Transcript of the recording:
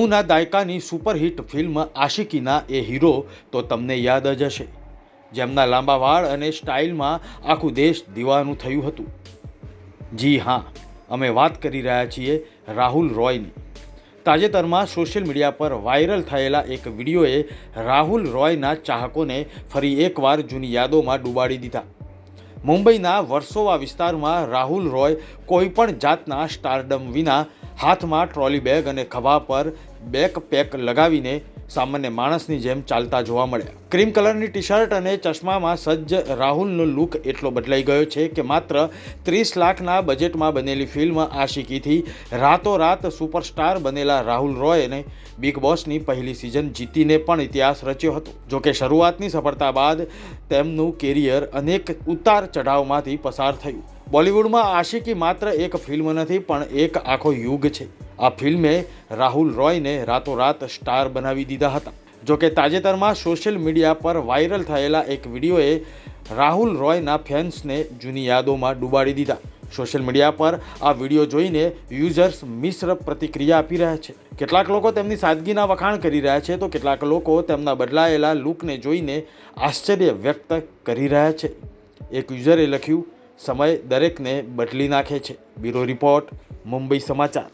90ના દાયકાની superhit film આશિકીના એ hero તો તમને યાદ જ હશે, જેમના લાંબા વાળ અને સ્ટાઇલમાં આખું દેશ દીવાનું થયું હતું. જી હા, અમે વાત કરી રહ્યા છીએ રાહુલ રોયની. તાજેતરમાં સોશિયલ મીડિયા પર વાયરલ થયેલા એક વિડીયોએ રાહુલ રોયના ચાહકોને ફરી એકવાર જૂની યાદોમાં ડૂબાડી દીધા. મુંબઈના વર્સોવા વિસ્તારમાં રાહુલ રોય કોઈ પણ જાતના સ્ટારડમ વિના હાથમાં ટ્રોલી બેગ અને ખભા પર બેકપેક લગાવીને સામાન્ય માણસની જેમ ચાલતા જોવા મળ્યા. ક્રીમ કલરની ટી શર્ટ અને ચશ્મામાં સજ્જ રાહુલનો લુક એટલો બદલાઈ ગયો છે કે માત્ર 30 લાખના બજેટમાં બનેલી ફિલ્મ આશિકીથી રાતોરાત સુપરસ્ટાર બનેલા રાહુલ રોયને બિગ બોસની પહેલી સિઝન જીતીને પણ ઇતિહાસ રચ્યો હતો. જોકે શરૂઆતની સફળતા બાદ તેમનું કેરિયર અનેક ઉતાર ચઢાવમાંથી પસાર થયું. બોલિવૂડમાં આશિકી માત્ર એક ફિલ્મ નથી પણ એક આખો યુગ છે. આ ફિલ્મે રાહુલ રોયને રાતોરાત સ્ટાર બનાવી દીધા હતા. જોકે તાજેતરમાં સોશિયલ મીડિયા પર વાયરલ થયેલા એક વિડીયોએ રાહુલ રોયના ફેન્સને જૂની યાદોમાં ડૂબાડી દીધા. સોશિયલ મીડિયા પર આ વિડીયો જોઈને યુઝર્સ મિશ્ર પ્રતિક્રિયા આપી રહ્યા છે. કેટલાક લોકો તેમની સાદગીના વખાણ કરી રહ્યા છે તો કેટલાક લોકો તેમના બદલાયેલા લુકને જોઈને આશ્ચર્ય વ્યક્ત કરી રહ્યા છે. એક યુઝરે લખ્યું, સમય દરેકને બદલી નાખે છે. બ્યુરો રિપોર્ટ, મુંબઈ સમાચાર.